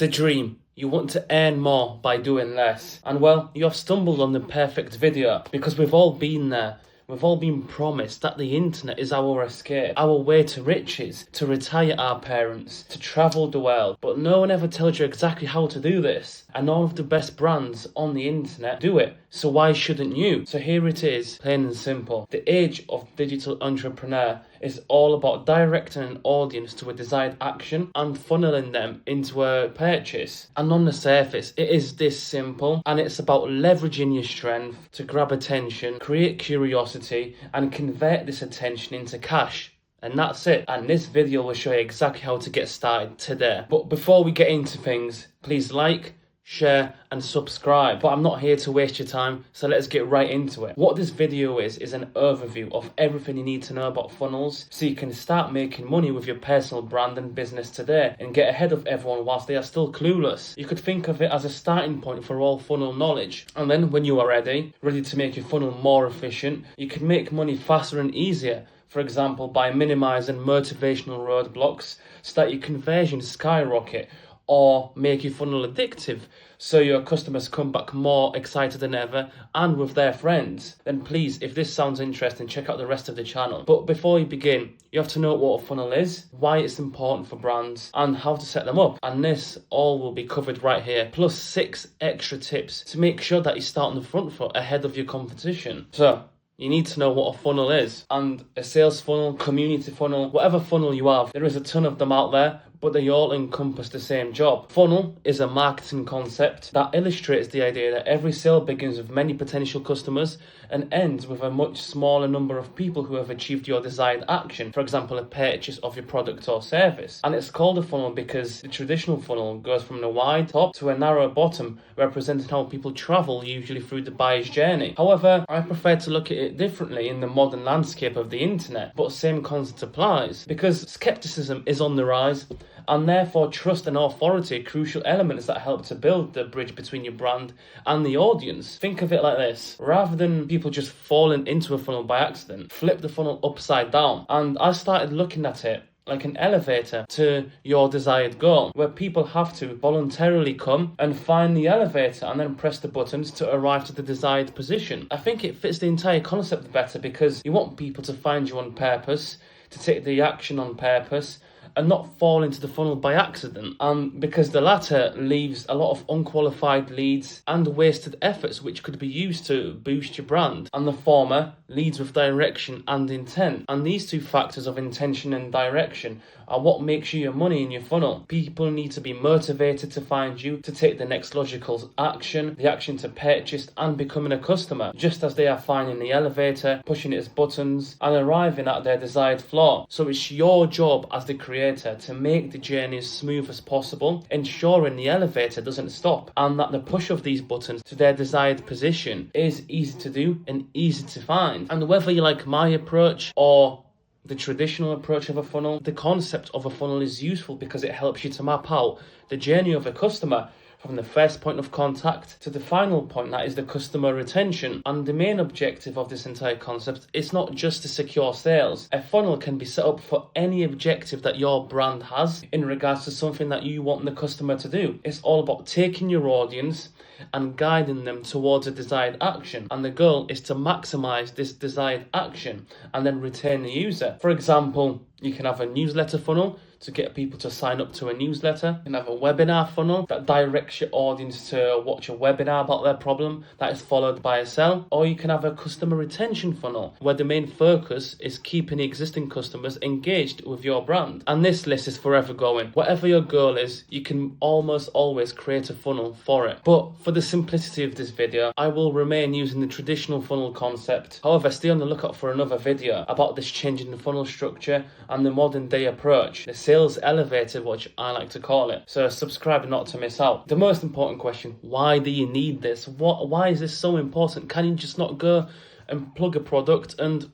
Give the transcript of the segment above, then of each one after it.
The dream. You want to earn more by doing less. And well, you have stumbled on the perfect video because we've all been there. We've all been promised that the internet is our escape, our way to riches, to retire our parents, to travel the world. But no one ever tells you exactly how to do this. And all of the best brands on the internet do it. So why shouldn't you? So here it is, plain and simple. The age of digital entrepreneur is all about directing an audience to a desired action and funneling them into a purchase. And on the surface, it is this simple, and it's about leveraging your strength to grab attention, create curiosity, and convert this attention into cash. And that's it. And this video will show you exactly how to get started today. But before we get into things, please like, share and subscribe. But I'm not here to waste your time, so let's get right into it. What this video is an overview of everything you need to know about funnels so you can start making money with your personal brand and business today and get ahead of everyone whilst they are still clueless. You could think of it as a starting point for all funnel knowledge, and then when you are ready to make your funnel more efficient, you can make money faster and easier. For example, by minimizing motivational roadblocks so that your conversions skyrocket, or make your funnel addictive so your customers come back more excited than ever and with their friends. Then please, if this sounds interesting, check out the rest of the channel. But before you begin, you have to know what a funnel is, why it's important for brands, and how to set them up. And this all will be covered right here, plus 6 extra tips to make sure that you start on the front foot ahead of your competition. So you need to know what a funnel is. And a sales funnel, community funnel, whatever funnel you have, there is a ton of them out there, but they all encompass the same job. Funnel is a marketing concept that illustrates the idea that every sale begins with many potential customers and ends with a much smaller number of people who have achieved your desired action, for example, a purchase of your product or service. And it's called a funnel because the traditional funnel goes from a wide top to a narrow bottom, representing how people travel, usually through the buyer's journey. However, I prefer to look at it differently in the modern landscape of the internet, but same concept applies because skepticism is on the rise, and therefore trust and authority are crucial elements that help to build the bridge between your brand and the audience. Think of it like this: rather than people just falling into a funnel by accident, flip the funnel upside down. And I started looking at it like an elevator to your desired goal, where people have to voluntarily come and find the elevator and then press the buttons to arrive to the desired position. I think it fits the entire concept better because you want people to find you on purpose, to take the action on purpose, and not fall into the funnel by accident. And because the latter leaves a lot of unqualified leads and wasted efforts which could be used to boost your brand, and the former leads with direction and intent. And these two factors of intention and direction are what makes you your money in your funnel. People need to be motivated to find you, to take the next logical action, the action to purchase and becoming a customer, just as they are finding the elevator, pushing its buttons and arriving at their desired floor. So it's your job as the creator to make the journey as smooth as possible, ensuring the elevator doesn't stop and that the push of these buttons to their desired position is easy to do and easy to find. And whether you like my approach or the traditional approach of a funnel, the concept of a funnel is useful because it helps you to map out the journey of a customer from the first point of contact to the final point, that is the customer retention. And the main objective of this entire concept is not just to secure sales. A funnel can be set up for any objective that your brand has in regards to something that you want the customer to do. It's all about taking your audience and guiding them towards a desired action, and the goal is to maximize this desired action and then retain the user. For example, you can have a newsletter funnel to get people to sign up to a newsletter. You can have a webinar funnel that directs your audience to watch a webinar about their problem that is followed by a sell. Or you can have a customer retention funnel where the main focus is keeping existing customers engaged with your brand. And this list is forever going. Whatever your goal is, you can almost always create a funnel for it. But for the simplicity of this video, I will remain using the traditional funnel concept. However, stay on the lookout for another video about this change in the funnel structure and the modern day approach, the sales elevator, which I like to call it. So subscribe not to miss out. The most important question: why do you need this? Why is this so important? Can you just not go and plug a product and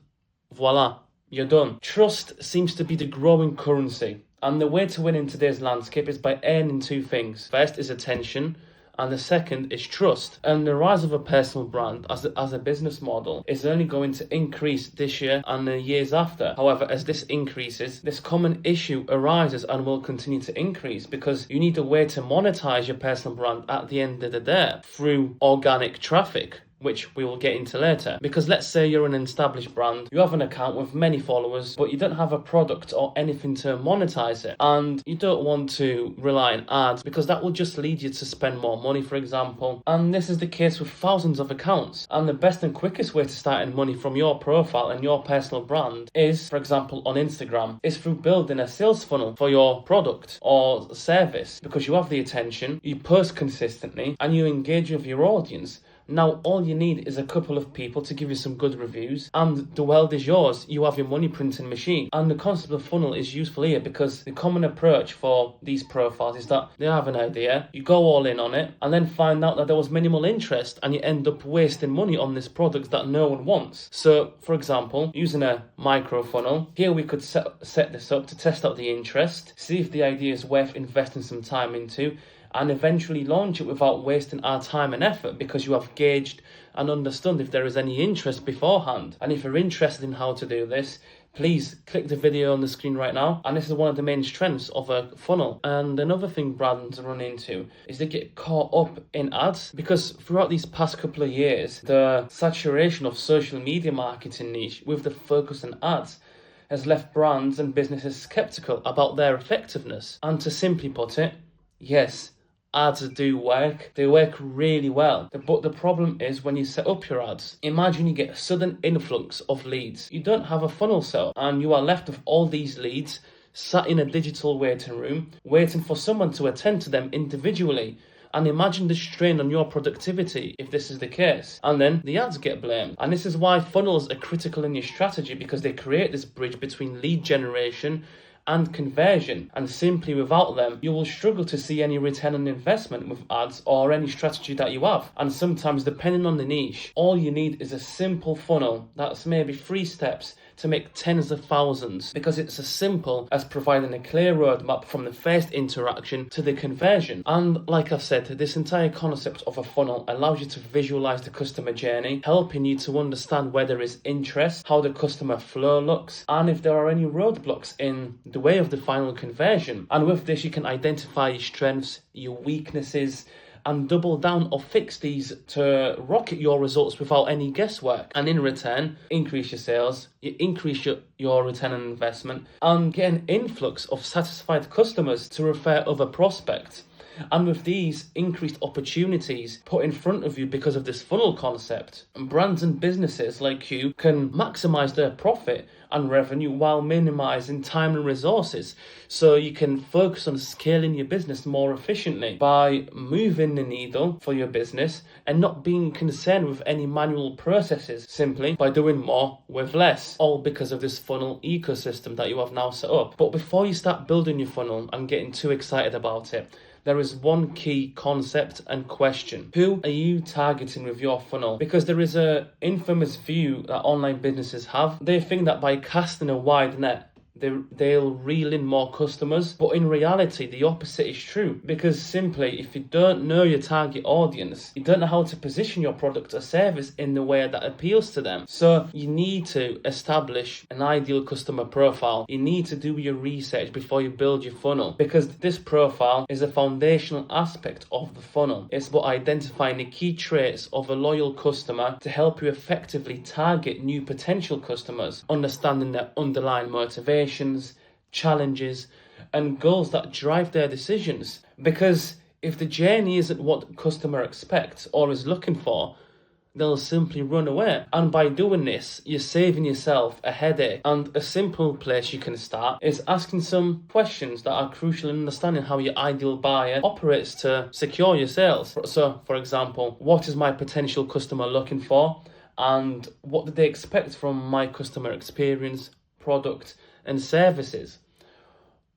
voila, you're done? Trust seems to be the growing currency, and the way to win in today's landscape is by earning 2 things. First is attention, and the second is trust. And the rise of a personal brand as a business model is only going to increase this year and the years after. However, as this increases, this common issue arises and will continue to increase because you need a way to monetize your personal brand at the end of the day through organic traffic, which we will get into later. Because let's say you're an established brand, you have an account with many followers, but you don't have a product or anything to monetize it, and you don't want to rely on ads because that will just lead you to spend more money, for example. And this is the case with thousands of accounts. And the best and quickest way to start earning money from your profile and your personal brand is, for example, on Instagram, is through building a sales funnel for your product or service, because you have the attention, you post consistently, and you engage with your audience. Now, all you need is a couple of people to give you some good reviews, and the world is yours. You have your money printing machine. And the concept of funnel is useful here because the common approach for these profiles is that they have an idea, you go all in on it, and then find out that there was minimal interest, and you end up wasting money on this product that no one wants. So, for example, using a micro funnel, here we could set this up to test out the interest, see if the idea is worth investing some time into, and eventually launch it without wasting our time and effort, because you have gauged and understood if there is any interest beforehand. And if you're interested in how to do this, please click the video on the screen right now. And this is one of the main strengths of a funnel. And another thing brands run into is they get caught up in ads, because throughout these past couple of years, the saturation of social media marketing niche with the focus on ads has left brands and businesses skeptical about their effectiveness. And to simply put it, yes, ads do work. They work really well. But the problem is when you set up your ads. Imagine you get a sudden influx of leads. You don't have a funnel set up, and you are left with all these leads sat in a digital waiting room, waiting for someone to attend to them individually. And imagine the strain on your productivity if this is the case. And then the ads get blamed. And this is why funnels are critical in your strategy, because they create this bridge between lead generation and conversion, and simply without them you will struggle to see any return on investment with ads or any strategy that you have. And sometimes, depending on the niche, all you need is a simple funnel that's maybe 3 steps to make tens of thousands, because it's as simple as providing a clear roadmap from the first interaction to the conversion. And like I said, this entire concept of a funnel allows you to visualize the customer journey, helping you to understand where there is interest, how the customer flow looks, and if there are any roadblocks in the way of the final conversion. And with this, you can identify your strengths, your weaknesses, and double down or fix these to rocket your results without any guesswork. And in return, increase your sales, you increase your return on investment, and get an influx of satisfied customers to refer other prospects. And with these increased opportunities put in front of you because of this funnel concept, brands and businesses like you can maximize their profit and revenue while minimizing time and resources. So you can focus on scaling your business more efficiently by moving the needle for your business and not being concerned with any manual processes, simply by doing more with less, all because of this funnel ecosystem that you have now set up. But before you start building your funnel and getting too excited about it, there is one key concept and question. Who are you targeting with your funnel? Because there is an infamous view that online businesses have. They think that by casting a wide net, they'll reel in more customers. But in reality, the opposite is true. Because simply, if you don't know your target audience, you don't know how to position your product or service in the way that appeals to them. So you need to establish an ideal customer profile. You need to do your research before you build your funnel, because this profile is a foundational aspect of the funnel. It's about identifying the key traits of a loyal customer to help you effectively target new potential customers, understanding their underlying motivation, challenges, and goals that drive their decisions. Because if the journey isn't what the customer expects or is looking for, they'll simply run away. And by doing this, you're saving yourself a headache. And a simple place you can start is asking some questions that are crucial in understanding how your ideal buyer operates to secure your sales. So, for example, what is my potential customer looking for? And what do they expect from my customer experience, product, and services?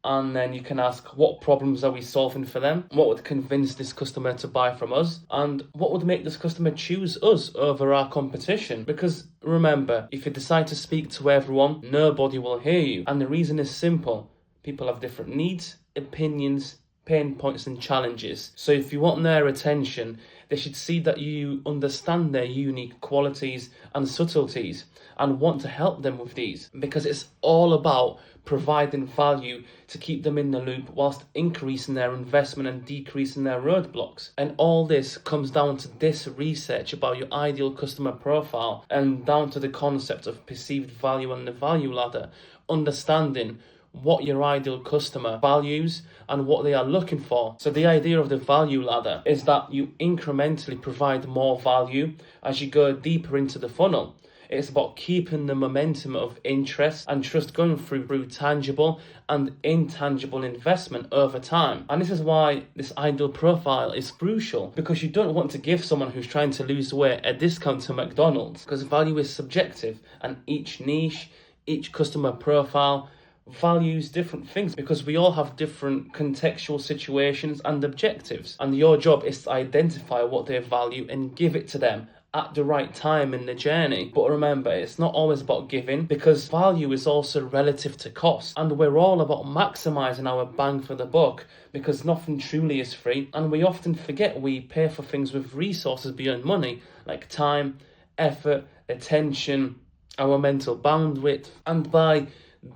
And then you can ask, what problems are we solving for them? What would convince this customer to buy from us? And what would make this customer choose us over our competition? Because remember, if you decide to speak to everyone, nobody will hear you. And the reason is simple. People have different needs, opinions, pain points and challenges. So if you want their attention, they should see that you understand their unique qualities and subtleties and want to help them with these, because it's all about providing value to keep them in the loop whilst increasing their investment and decreasing their roadblocks. And all this comes down to this research about your ideal customer profile and down to the concept of perceived value and the value ladder, understanding what your ideal customer values and what they are looking for. So the idea of the value ladder is that you incrementally provide more value as you go deeper into the funnel. It's about keeping the momentum of interest and trust going through tangible and intangible investment over time. And this is why this ideal profile is crucial, because you don't want to give someone who's trying to lose weight a discount to McDonald's, because value is subjective and each niche, each customer profile values different things, because we all have different contextual situations and objectives, and your job is to identify what they value and give it to them at the right time in the journey. But remember, it's not always about giving, because value is also relative to cost, and we're all about maximizing our bang for the buck, because nothing truly is free, and we often forget we pay for things with resources beyond money, like time, effort, attention, our mental bandwidth. And by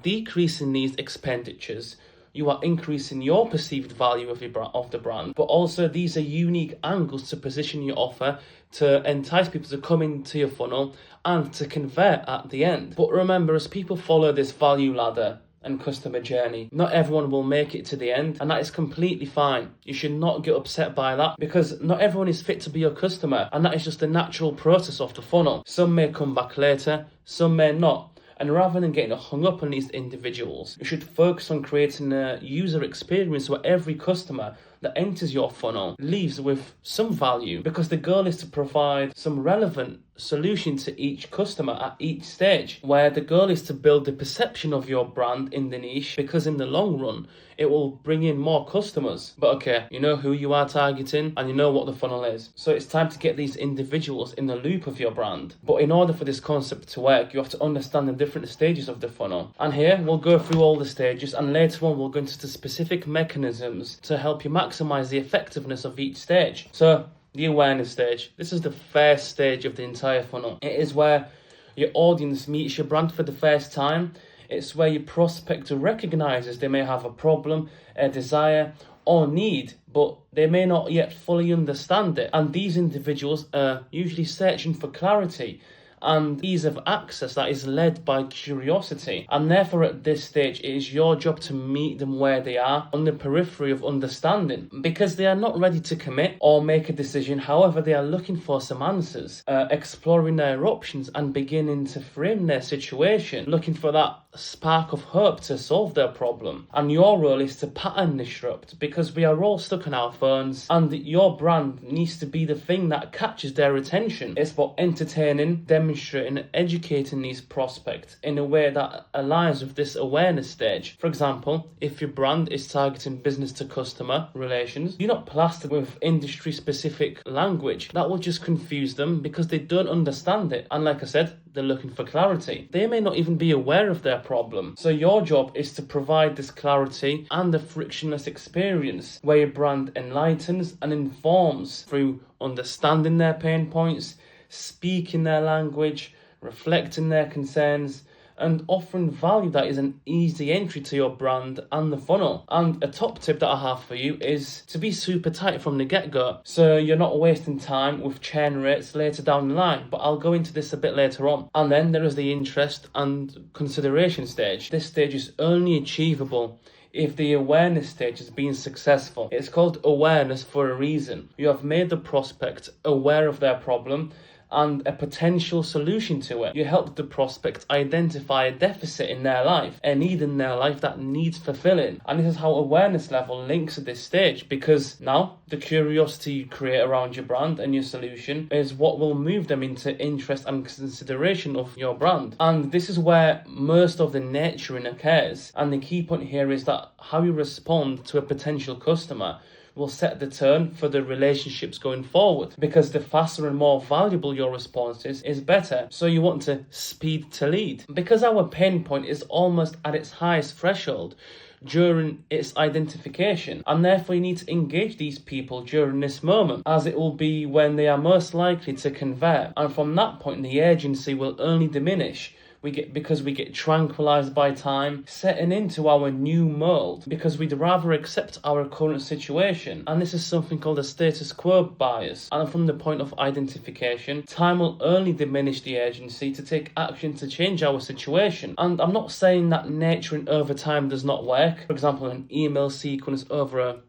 decreasing these expenditures, you are increasing your perceived value of the brand, but also these are unique angles to position your offer to entice people to come into your funnel and to convert at the end. But remember, as people follow this value ladder and customer journey, not everyone will make it to the end, and that is completely fine. You should not get upset by that, because not everyone is fit to be your customer, and that is just the natural process of the funnel. Some may come back later, some may not. And rather than getting hung up on these individuals, you should focus on creating a user experience where every customer that enters your funnel leaves with some value, because the goal is to provide some relevant solution to each customer at each stage, where the goal is to build the perception of your brand in the niche, because in the long run it will bring in more customers. But okay, you know who you are targeting and you know what the funnel is, so it's time to get these individuals in the loop of your brand. But in order for this concept to work, you have to understand the different stages of the funnel, and here we'll go through all the stages, and later on we'll go into the specific mechanisms to help you maximize the effectiveness of each stage. So the awareness stage, this is the first stage of the entire funnel. It is where your audience meets your brand for the first time. It's where your prospect recognizes they may have a problem, a desire, or need, but they may not yet fully understand it. And these individuals are usually searching for clarity and ease of access that is led by curiosity. And therefore at this stage, it is your job to meet them where they are, on the periphery of understanding, because they are not ready to commit or make a decision. However, they are looking for some answers, exploring their options and beginning to frame their situation, looking for that spark of hope to solve their problem. And your role is to pattern disrupt, because we are all stuck on our phones, and your brand needs to be the thing that catches their attention. It's about entertaining, demonstrating and educating these prospects in a way that aligns with this awareness stage. For example, if your brand is targeting business to customer relations, you're not plastered with industry specific language. That will just confuse them, because they don't understand it, and like I said, they're looking for clarity. They may not even be aware of their problem. So your job is to provide this clarity and a frictionless experience where your brand enlightens and informs through understanding their pain points, speaking their language, reflecting their concerns, and offering value that is an easy entry to your brand and the funnel. And a top tip that I have for you is to be super tight from the get-go, so you're not wasting time with churn rates later down the line, but I'll go into this a bit later on. And then there is the interest and consideration stage. This stage is only achievable if the awareness stage has been successful. It's called awareness for a reason. You have made the prospect aware of their problem and a potential solution to it. You help the prospect identify a deficit in their life, a need in their life that needs fulfilling. And this is how awareness level links at this stage, because now the curiosity you create around your brand and your solution is what will move them into interest and consideration of your brand. And this is where most of the nurturing occurs. And the key point here is that how you respond to a potential customer will set the tone for the relationships going forward, because the faster and more valuable your response is better. So you want to speed to lead, because our pain point is almost at its highest threshold. during its identification, and therefore you need to engage these people during this moment, as it will be when they are most likely to convert, and from that point the agency will only diminish. Because we get tranquilized by time, setting into our new mold, because we'd rather accept our current situation. And this is something called a status quo bias. And from the point of identification, time will only diminish the agency to take action to change our situation. And I'm not saying that nurturing over time does not work. For example, an email sequence over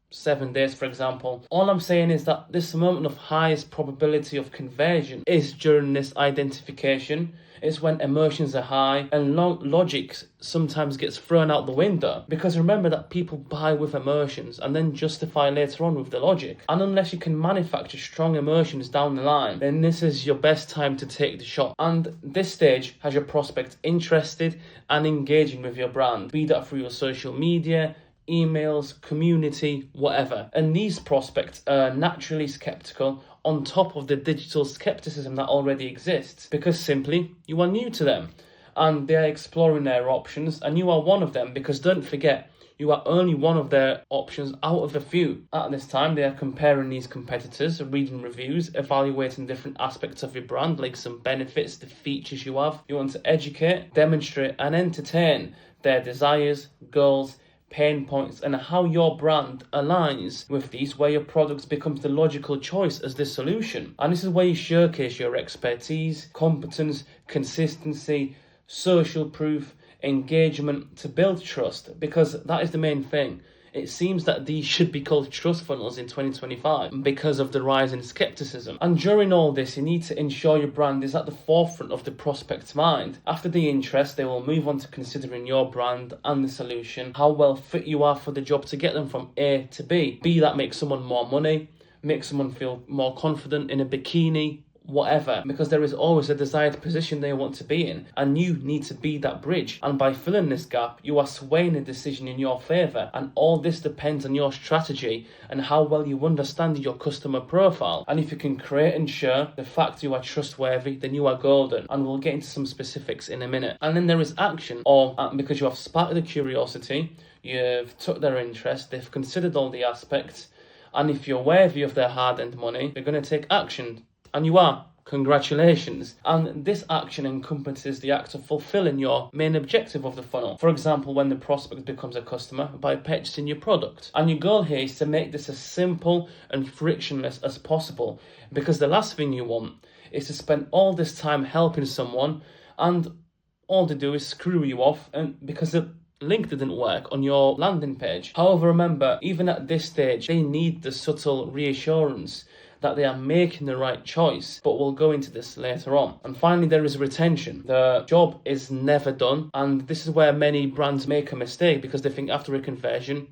7 days, for example. All I'm saying is that this moment of highest probability of conversion is during this identification. It's when emotions are high and logic sometimes gets thrown out the window. Because remember that people buy with emotions and then justify later on with the logic. And unless you can manufacture strong emotions down the line, then this is your best time to take the shot. And this stage has your prospect interested and engaging with your brand, be that through your social media, emails, community, whatever. And these prospects are naturally skeptical on top of the digital skepticism that already exists, because simply you are new to them and they are exploring their options, and you are one of them, because don't forget, you are only one of their options out of a few. At this time, they are comparing these competitors, reading reviews, evaluating different aspects of your brand, like some benefits, the features you have. You want to educate, demonstrate, and entertain their desires, goals, pain points, and how your brand aligns with these, where your product becomes the logical choice as the solution. And this is where you showcase your expertise, competence, consistency, social proof, engagement to build trust, because that is the main thing. It seems that these should be called trust funnels in 2025 because of the rise in skepticism. And during all this, you need to ensure your brand is at the forefront of the prospect's mind. After the interest, they will move on to considering your brand and the solution, how well fit you are for the job to get them from A to B. Be that make someone more money, make someone feel more confident in a bikini, whatever, because there is always a desired position they want to be in, and you need to be that bridge. And by filling this gap, you are swaying a decision in your favor, and all this depends on your strategy and how well you understand your customer profile. And if you can create and share the fact you are trustworthy, then you are golden, and we'll get into some specifics in a minute. And then there is action, or because you have sparked the curiosity, you've took their interest, they've considered all the aspects, and if you're worthy of their hard-earned money, they're going to take action. And you are. Congratulations. And this action encompasses the act of fulfilling your main objective of the funnel. For example, when the prospect becomes a customer by purchasing your product. And your goal here is to make this as simple and frictionless as possible, because the last thing you want is to spend all this time helping someone and all they do is screw you off, and because the link didn't work on your landing page. However, remember, even at this stage, they need the subtle reassurance that they are making the right choice, but we'll go into this later on. And finally, there is retention. The job is never done, and this is where many brands make a mistake, because they think after a conversion,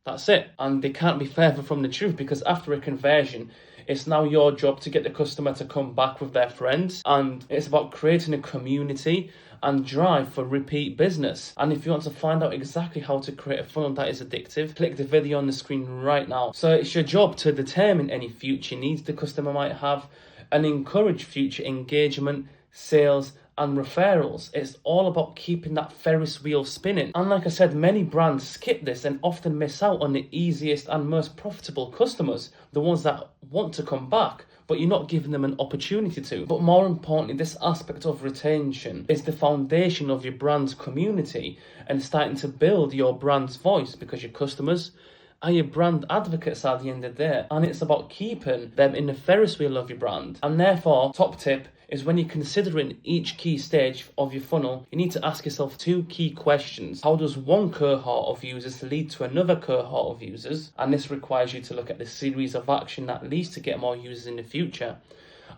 that's it. And they can't be further from the truth, because after a conversion, it's now your job to get the customer to come back with their friends, and it's about creating a community and drive for repeat business. And if you want to find out exactly how to create a funnel that is addictive, click the video on the screen right now. So it's your job to determine any future needs the customer might have and encourage future engagement, sales, and referrals. It's all about keeping that Ferris wheel spinning. And like I said, many brands skip this and often miss out on the easiest and most profitable customers, the ones that want to come back, but you're not giving them an opportunity to. But more importantly, this aspect of retention is the foundation of your brand's community and starting to build your brand's voice, because your customers are your brand advocates at the end of the day, and it's about keeping them in the Ferris wheel of your brand. And therefore, top tip is, when you're considering each key stage of your funnel, you need to ask yourself 2 key questions. How does one cohort of users lead to another cohort of users? And this requires you to look at the series of action that leads to get more users in the future.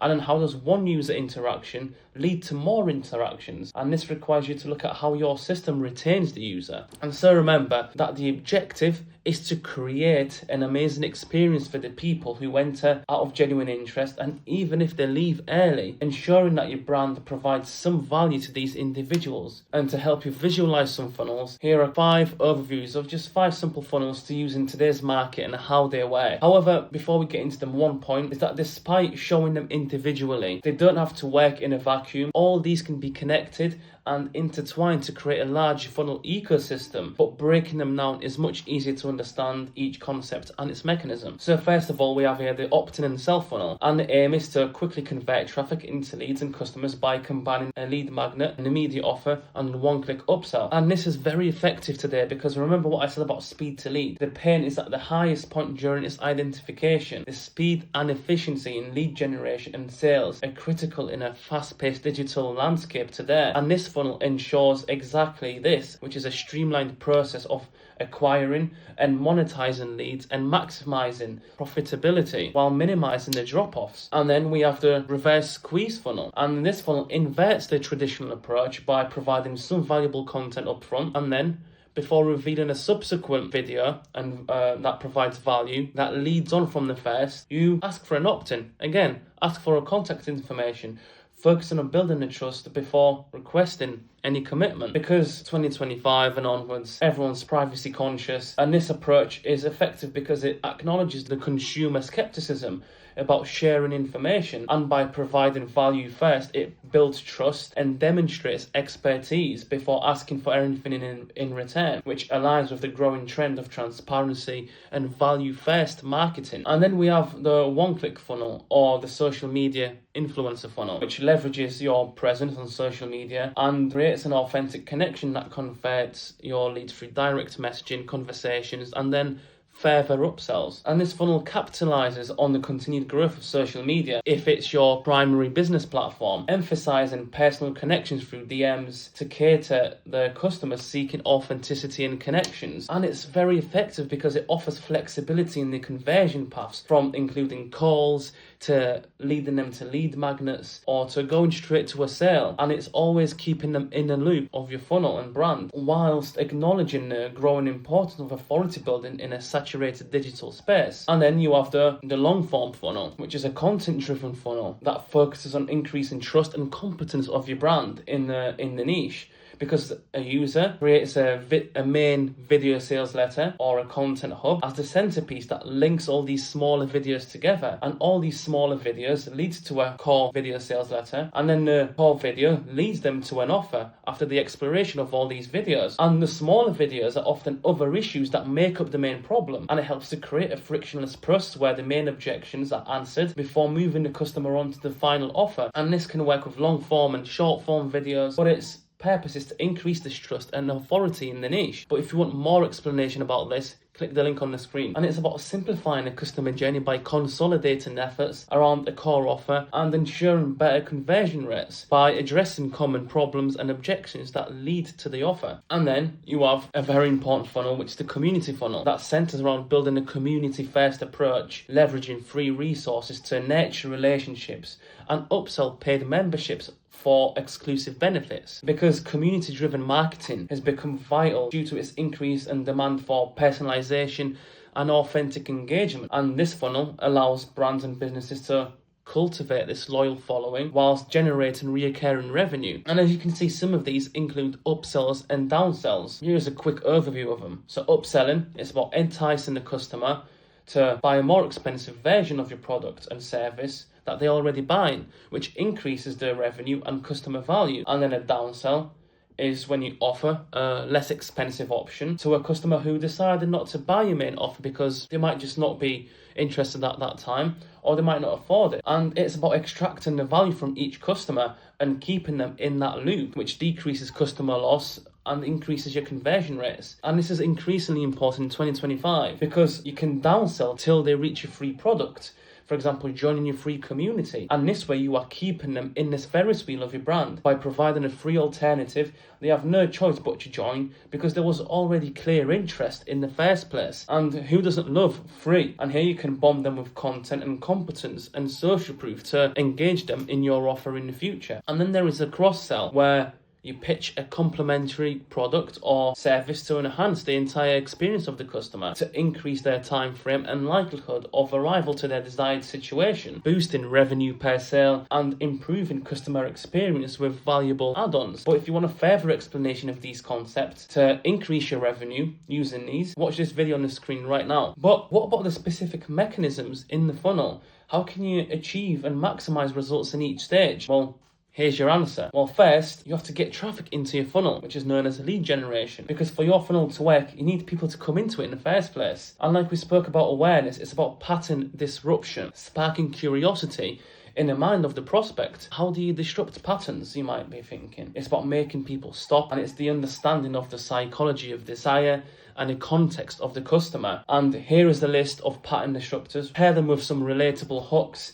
And then how does one user interaction lead to more interactions? And this requires you to look at how your system retains the user. And so remember that the objective is to create an amazing experience for the people who enter out of genuine interest, and even if they leave early, ensuring that your brand provides some value to these individuals. And to help you visualize some funnels, here are 5 overviews of just 5 simple funnels to use in today's market and how they work. However, before we get into them, one point is that despite showing them individually, they don't have to work in a vacuum. All these can be connected and intertwined to create a large funnel ecosystem, but breaking them down is much easier to understand each concept and its mechanism. So first of all, we have here the opt-in and sell funnel, and the aim is to quickly convert traffic into leads and customers by combining a lead magnet, an immediate offer, and one-click upsell. And this is very effective today because remember what I said about speed to lead. The pain is at the highest point during its identification. The speed and efficiency in lead generation and sales are critical in a fast-paced digital landscape today, and this funnel ensures exactly this, which is a streamlined process of acquiring and monetizing leads and maximizing profitability while minimizing the drop-offs. And then we have the reverse squeeze funnel, and this funnel inverts the traditional approach by providing some valuable content up front, and then before revealing a subsequent video and that provides value that leads on from the first, you ask for an opt-in. Again, ask for a contact information, focusing on building the trust before requesting any commitment. Because 2025 and onwards, everyone's privacy conscious, and this approach is effective because it acknowledges the consumer skepticism about sharing information, and by providing value first, it builds trust and demonstrates expertise before asking for anything in return, which aligns with the growing trend of transparency and value first marketing. And then we have the one-click funnel, or the social media influencer funnel, which leverages your presence on social media and creates an authentic connection that converts your leads through direct messaging, conversations, and then further upsells. And this funnel capitalizes on the continued growth of social media if it's your primary business platform, emphasizing personal connections through DMs to cater the customers seeking authenticity and connections. And it's very effective because it offers flexibility in the conversion paths, from including calls to leading them to lead magnets or to going straight to a sale. And it's always keeping them in the loop of your funnel and brand, whilst acknowledging the growing importance of authority building in a saturated digital space. And then you have the long form funnel, which is a content driven funnel that focuses on increasing trust and competence of your brand in the niche. Because a user creates a main video sales letter or a content hub as the centerpiece that links all these smaller videos together, and all these smaller videos leads to a core video sales letter, and then the core video leads them to an offer after the exploration of all these videos. And the smaller videos are often other issues that make up the main problem, and it helps to create a frictionless process where the main objections are answered before moving the customer on to the final offer. And this can work with long form and short form videos, but its purpose is to increase this trust and authority in the niche. But if you want more explanation about this, click the link on the screen. And it's about simplifying the customer journey by consolidating efforts around the core offer and ensuring better conversion rates by addressing common problems and objections that lead to the offer. And then you have a very important funnel, which is the community funnel, that centers around building a community first approach, leveraging free resources to nurture relationships and upsell paid memberships for exclusive benefits. Because community-driven marketing has become vital due to its increase in demand for personalization and authentic engagement. And this funnel allows brands and businesses to cultivate this loyal following whilst generating recurring revenue. And as you can see, some of these include upsells and downsells. Here's a quick overview of them. So upselling is about enticing the customer to buy a more expensive version of your product and service that they're already buying, which increases their revenue and customer value. And then a downsell is when you offer a less expensive option to a customer who decided not to buy your main offer because they might just not be interested at that time, or they might not afford it. And it's about extracting the value from each customer and keeping them in that loop, which decreases customer loss and increases your conversion rates. And this is increasingly important in 2025 because you can downsell till they reach a free product. For example, joining your free community. And this way you are keeping them in this Ferris wheel of your brand. By providing a free alternative, they have no choice but to join because there was already clear interest in the first place. And who doesn't love free? And here you can bomb them with content and competence and social proof to engage them in your offer in the future. And then there is a cross-sell where you pitch a complementary product or service to enhance the entire experience of the customer to increase their time frame and likelihood of arrival to their desired situation, boosting revenue per sale and improving customer experience with valuable add-ons. But if you want a further explanation of these concepts to increase your revenue using these, watch this video on the screen right now. But what about the specific mechanisms in the funnel? How can you achieve and maximize results in each stage? Well, Here's your answer. Well, first, you have to get traffic into your funnel, which is known as lead generation. Because for your funnel to work, you need people to come into it in the first place. And like we spoke about awareness, it's about pattern disruption, sparking curiosity in the mind of the prospect. How do you disrupt patterns, you might be thinking? It's about making people stop, and it's the understanding of the psychology of desire and the context of the customer. And here is the list of pattern disruptors. Pair them with some relatable hooks,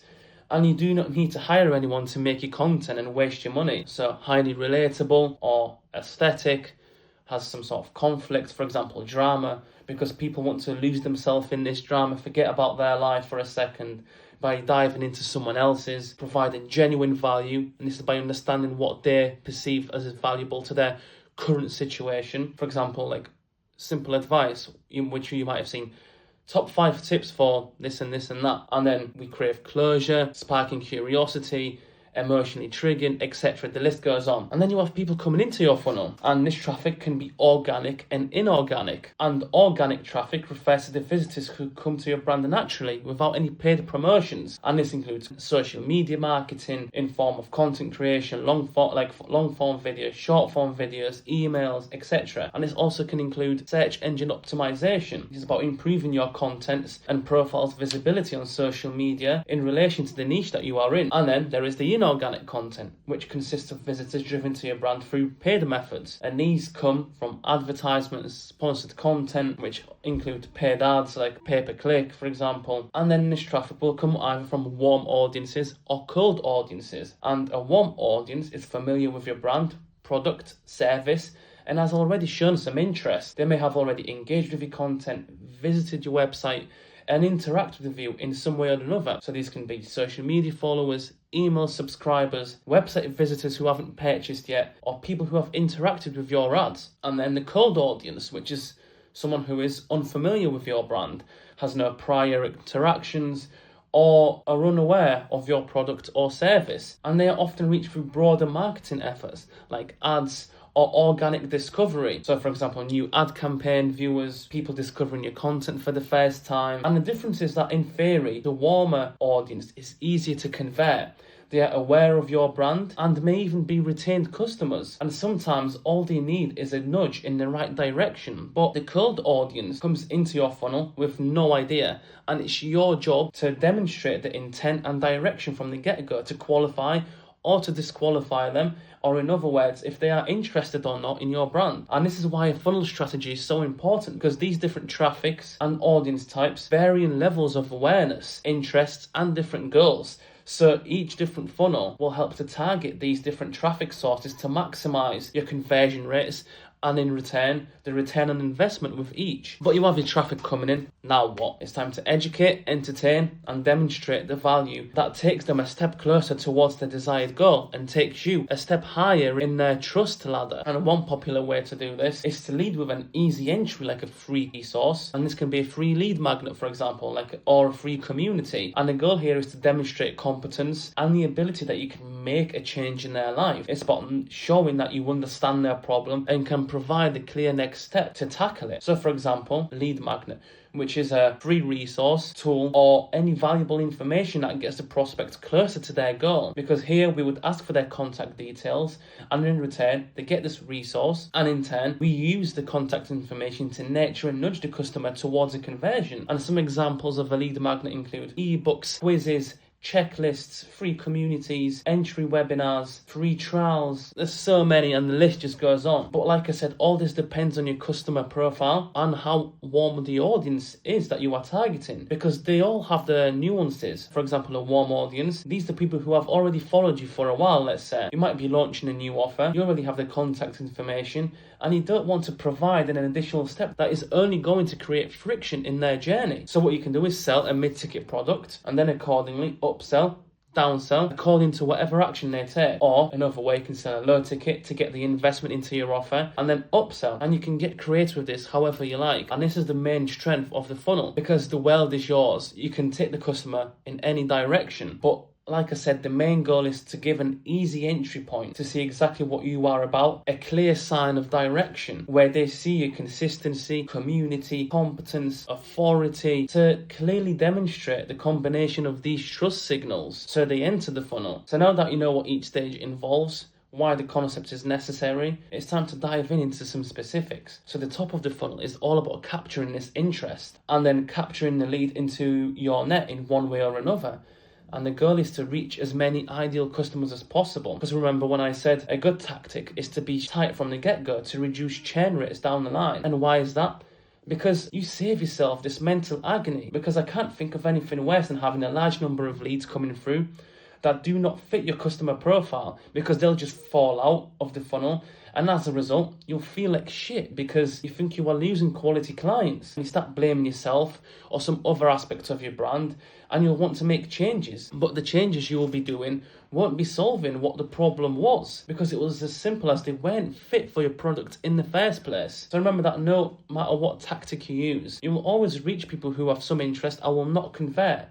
and you do not need to hire anyone to make your content and waste your money. So highly relatable or aesthetic, has some sort of conflict, for example, drama, because people want to lose themselves in this drama, forget about their life for a second by diving into someone else's, providing genuine value, and this is by understanding what they perceive as valuable to their current situation. For example, like simple advice, in which you might have seen top 5 tips for this and this and that, and then we crave closure, sparking curiosity, emotionally triggering, etc. The list goes on. And then you have people coming into your funnel, and this traffic can be organic and inorganic. And organic traffic refers to the visitors who come to your brand naturally without any paid promotions, and this includes social media marketing in form of content creation, long form videos, short form videos, emails, etc. And this also can include search engine optimization. It's about improving your contents and profiles visibility on social media in relation to the niche that you are in. And then there is the inorganic content, which consists of visitors driven to your brand through paid methods, and these come from advertisements, sponsored content, which include paid ads like pay-per-click, for example. And then this traffic will come either from warm audiences or cold audiences. And a warm audience is familiar with your brand, product, service, and has already shown some interest. They may have already engaged with your content, visited your website, and interact with you in some way or another. So these can be social media followers, email subscribers, website visitors who haven't purchased yet, or people who have interacted with your ads. And then the cold audience, which is someone who is unfamiliar with your brand, has no prior interactions, or are unaware of your product or service. And they are often reached through broader marketing efforts like ads or organic discovery. So for example, new ad campaign viewers, people discovering your content for the first time. And the difference is that in theory, the warmer audience is easier to convert. They are aware of your brand and may even be retained customers. And sometimes all they need is a nudge in the right direction. But the cold audience comes into your funnel with no idea. And it's your job to demonstrate the intent and direction from the get-go to qualify or to disqualify them, or in other words, if they are interested or not in your brand. And this is why a funnel strategy is so important, because these different traffics and audience types vary in levels of awareness, interests, and different goals. So each different funnel will help to target these different traffic sources to maximize your conversion rates, and in return, the return on investment with each. But you have your traffic coming in. Now what? It's time to educate, entertain, and demonstrate the value that takes them a step closer towards the desired goal and takes you a step higher in their trust ladder. And one popular way to do this is to lead with an easy entry, like a free resource. And this can be a free lead magnet, for example, or a free community. And the goal here is to demonstrate competence and the ability that you can make a change in their life. It's about showing that you understand their problem and can provide a clear next step to tackle it. So for example, lead magnet, which is a free resource, tool, or any valuable information that gets the prospect closer to their goal. Because here we would ask for their contact details, and in return they get this resource, and in turn we use the contact information to nurture and nudge the customer towards a conversion. And some examples of a lead magnet include ebooks, quizzes, checklists, free communities, entry webinars, free trials. There's so many, and the list just goes on. But like I said, all this depends on your customer profile and how warm the audience is that you are targeting, because they all have their nuances. For example, a warm audience, these are people who have already followed you for a while. Let's say you might be launching a new offer, you already have the contact information, and you don't want to provide an additional step that is only going to create friction in their journey. So what you can do is sell a mid-ticket product, and then accordingly upsell, downsell, according to whatever action they take. Or another way, you can sell a low ticket to get the investment into your offer, and then upsell. And you can get creative with this however you like. And this is the main strength of the funnel, because the world is yours. You can take the customer in any direction, but like I said, the main goal is to give an easy entry point to see exactly what you are about, a clear sign of direction where they see your consistency, community, competence, authority, to clearly demonstrate the combination of these trust signals so they enter the funnel. So now that you know what each stage involves, why the concept is necessary, it's time to dive into some specifics. So the top of the funnel is all about capturing this interest and then capturing the lead into your net in one way or another. And the goal is to reach as many ideal customers as possible. Because remember when I said a good tactic is to be tight from the get-go to reduce churn rates down the line. And why is that? Because you save yourself this mental agony. Because I can't think of anything worse than having a large number of leads coming through that do not fit your customer profile, because they'll just fall out of the funnel, and as a result you'll feel like shit because you think you are losing quality clients, and you start blaming yourself or some other aspect of your brand, and you'll want to make changes, but the changes you will be doing won't be solving what the problem was, because it was as simple as they weren't fit for your product in the first place. So remember that no matter what tactic you use, you will always reach people who have some interest and will not convert.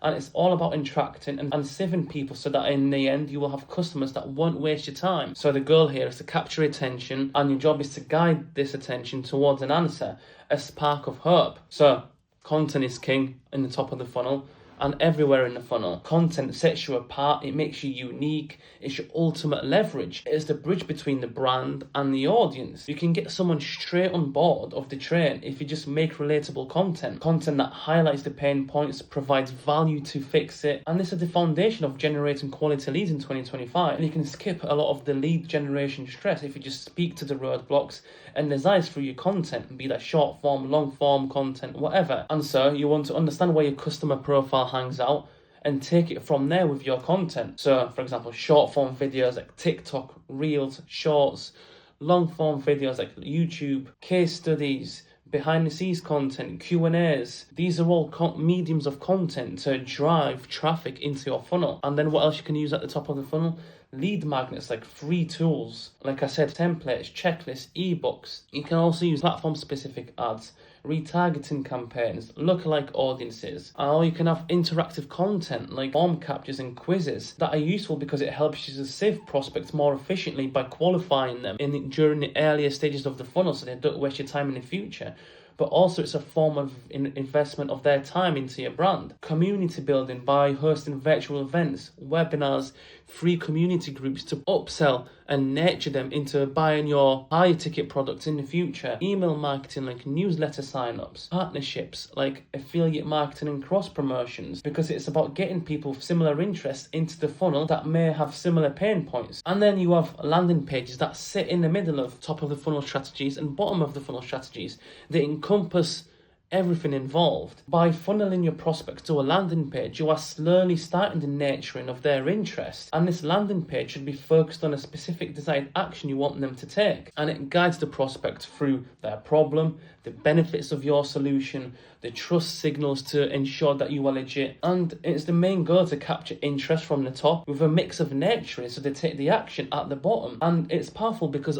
And it's all about interacting and sieving people so that in the end you will have customers that won't waste your time. So the goal here is to capture attention, and your job is to guide this attention towards an answer, a spark of hope. So content is king in the top of the funnel and everywhere in the funnel. Content sets you apart, it makes you unique, it's your ultimate leverage. It is the bridge between the brand and the audience. You can get someone straight on board of the train if you just make relatable content. Content that highlights the pain points, provides value to fix it, and this is the foundation of generating quality leads in 2025. And you can skip a lot of the lead generation stress if you just speak to the roadblocks and desires through your content, be that short form, long form content, whatever. And so you want to understand where your customer profile hangs out and take it from there with your content. So for example, short form videos like TikTok, Reels, Shorts, long form videos like YouTube, case studies, behind the scenes content, Q&As. These are all mediums of content to drive traffic into your funnel. And then what else you can use at the top of the funnel? Lead magnets, like free tools, like I said, templates, checklists, ebooks. You can also use platform specific ads, retargeting campaigns, lookalike audiences, or you can have interactive content like form captures and quizzes that are useful because it helps you to sieve prospects more efficiently by qualifying them during the earlier stages of the funnel so they don't waste your time in the future. But also it's a form of investment of their time into your brand. Community building by hosting virtual events, webinars, free community groups to upsell and nurture them into buying your higher ticket products in the future. Email marketing like newsletter signups, partnerships like affiliate marketing and cross promotions, because it's about getting people with similar interests into the funnel that may have similar pain points. And then you have landing pages that sit in the middle of top of the funnel strategies and bottom of the funnel strategies. They encompass everything involved. By funneling your prospects to a landing page, you are slowly starting the nurturing of their interest, and this landing page should be focused on a specific desired action you want them to take, and it guides the prospect through their problem, the benefits of your solution, the trust signals to ensure that you are legit, and it's the main goal to capture interest from the top with a mix of nurturing so they take the action at the bottom. And it's powerful because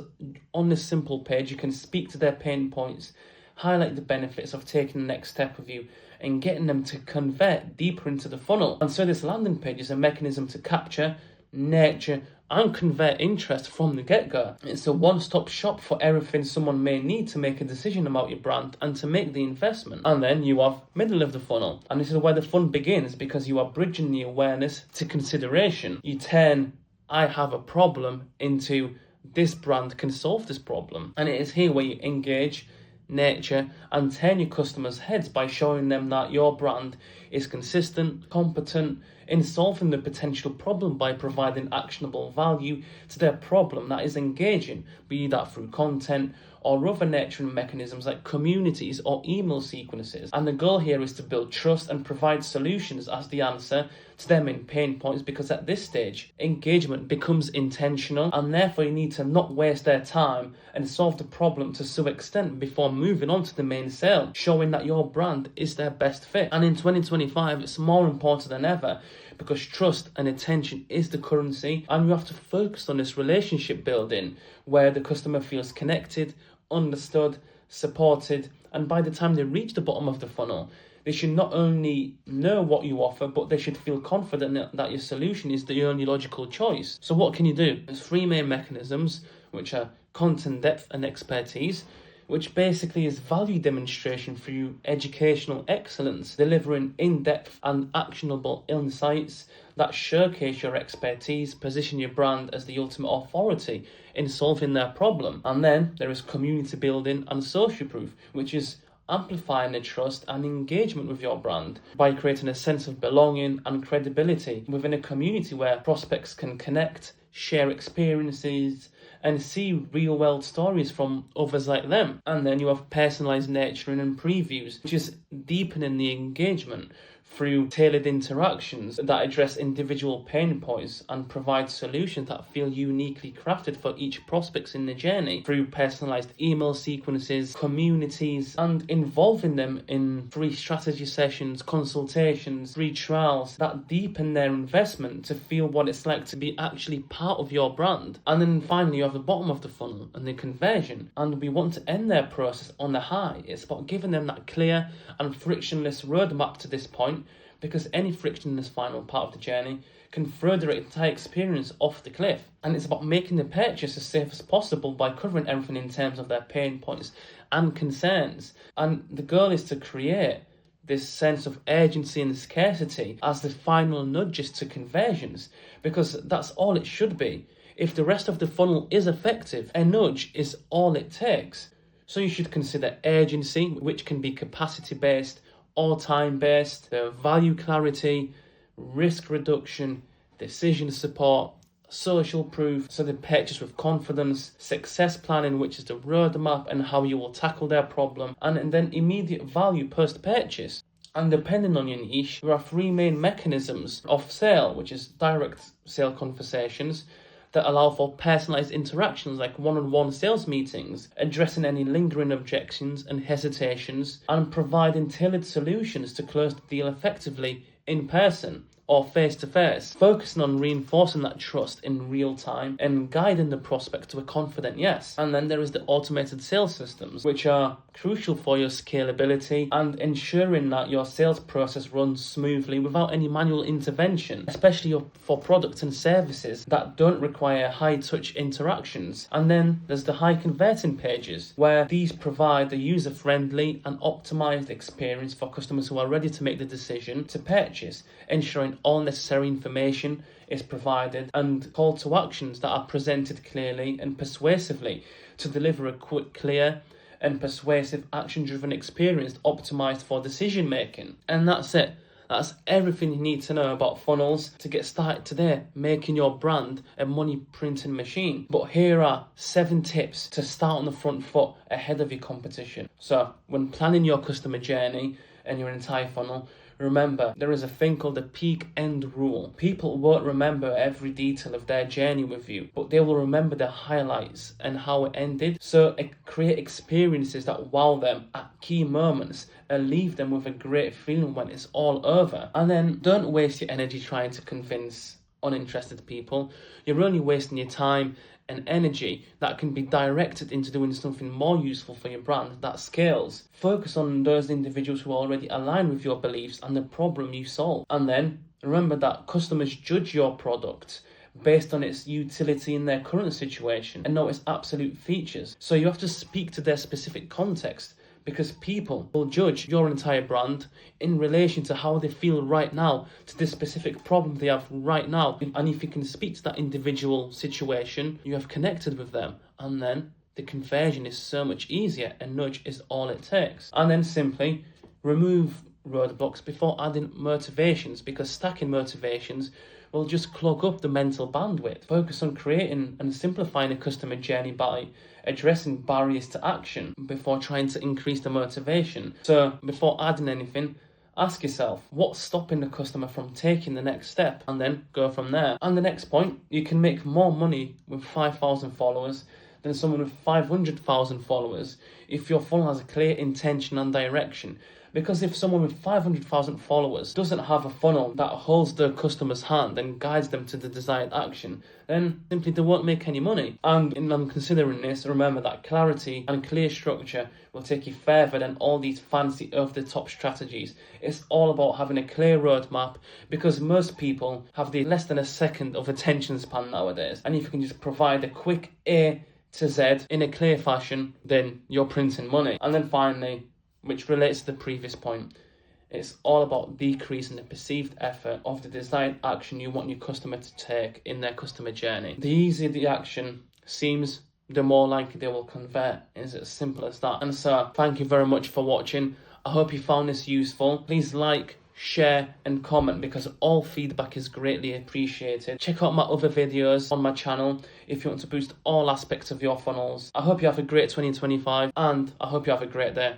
on this simple page you can speak to their pain points, highlight the benefits of taking the next step with you and getting them to convert deeper into the funnel. And so this landing page is a mechanism to capture, nurture and convert interest from the get-go. It's a one-stop shop for everything someone may need to make a decision about your brand and to make the investment. And then you have middle of the funnel, and this is where the fun begins, because you are bridging the awareness to consideration. You turn I have a problem into this brand can solve this problem, and it is here where you engage, nurture and turn your customers' heads by showing them that your brand is consistent, competent in solving the potential problem by providing actionable value to their problem that is engaging, be that through content or other nurturing mechanisms like communities or email sequences. And the goal here is to build trust and provide solutions as the answer to their main pain points, because at this stage, engagement becomes intentional, and therefore you need to not waste their time and solve the problem to some extent before moving on to the main sale, showing that your brand is their best fit. And in 2025, it's more important than ever, because trust and attention is the currency, and you have to focus on this relationship building where the customer feels connected, understood, supported, and by the time they reach the bottom of the funnel, They should not only know what you offer, but they should feel confident that your solution is the only logical choice. So what can you do? There's three main mechanisms, which are content depth and expertise, which basically is value demonstration through educational excellence, delivering in-depth and actionable insights that showcase your expertise, position your brand as the ultimate authority in solving their problem. And then there is community building and social proof, which is amplifying the trust and engagement with your brand by creating a sense of belonging and credibility within a community where prospects can connect, share experiences, and see real world stories from others like them. And then you have personalized nurturing and previews, which is deepening the engagement through tailored interactions that address individual pain points and provide solutions that feel uniquely crafted for each prospect in the journey through personalized email sequences, communities, and involving them in free strategy sessions, consultations, free trials that deepen their investment to feel what it's like to be actually part of your brand. And then finally, you have the bottom of the funnel and the conversion, and we want to end their process on the high. It's about giving them that clear and frictionless roadmap to this point, because any friction in this final part of the journey can throw the entire experience off the cliff. And it's about making the purchase as safe as possible by covering everything in terms of their pain points and concerns. And the goal is to create this sense of urgency and scarcity as the final nudges to conversions, because that's all it should be. If the rest of the funnel is effective, a nudge is all it takes. So you should consider urgency, which can be capacity-based or time-based, the value clarity, risk reduction, decision support, social proof, so they purchase with confidence, success planning, which is the roadmap and how you will tackle their problem, and then immediate value post-purchase. And depending on your niche, there are three main mechanisms of sale, which is direct sale conversations, that allow for personalized interactions like one-on-one sales meetings, addressing any lingering objections and hesitations, and providing tailored solutions to close the deal effectively in person or face-to-face, focusing on reinforcing that trust in real time and guiding the prospect to a confident yes. And then there is the automated sales systems, which are crucial for your scalability and ensuring that your sales process runs smoothly without any manual intervention, especially for products and services that don't require high-touch interactions. And then there's the high-converting pages, where these provide a user-friendly and optimized experience for customers who are ready to make the decision to purchase, ensuring all necessary information is provided and call to actions that are presented clearly and persuasively to deliver a quick, clear and persuasive action-driven experience optimized for decision making. And that's it. That's everything you need to know about funnels to get started today, making your brand a money printing machine. But here are 7 tips to start on the front foot ahead of your competition. So when planning your customer journey and your entire funnel, remember, there is a thing called the peak end rule. People won't remember every detail of their journey with you, but they will remember the highlights and how it ended. So create experiences that wow them at key moments and leave them with a great feeling when it's all over. And then don't waste your energy trying to convince uninterested people. You're only wasting your time and energy that can be directed into doing something more useful for your brand that scales. Focus on those individuals who already align with your beliefs and the problem you solve. And then remember that customers judge your product based on its utility in their current situation and not its absolute features. So you have to speak to their specific context, because people will judge your entire brand in relation to how they feel right now, to this specific problem they have right now. And if you can speak to that individual situation, you have connected with them, and then the conversion is so much easier. A nudge is all it takes. And then simply remove roadblocks before adding motivations, because stacking motivations will just clog up the mental bandwidth. Focus on creating and simplifying a customer journey by addressing barriers to action before trying to increase the motivation. So before adding anything, ask yourself, what's stopping the customer from taking the next step? And then go from there. And the next point, you can make more money with 5,000 followers than someone with 500,000 followers if your funnel has a clear intention and direction. Because if someone with 500,000 followers doesn't have a funnel that holds the customer's hand and guides them to the desired action, then simply they won't make any money. And in considering this, remember that clarity and clear structure will take you further than all these fancy over-the-top strategies. It's all about having a clear roadmap, because most people have the less than a second of attention span nowadays. And if you can just provide a quick A to Z in a clear fashion, then you're printing money. And then finally, which relates to the previous point, it's all about decreasing the perceived effort of the desired action you want your customer to take in their customer journey. The easier the action seems, the more likely they will convert. It's as simple as that. And so, thank you very much for watching. I hope you found this useful. Please like, share and comment, because all feedback is greatly appreciated. Check out my other videos on my channel if you want to boost all aspects of your funnels. I hope you have a great 2025 and I hope you have a great day.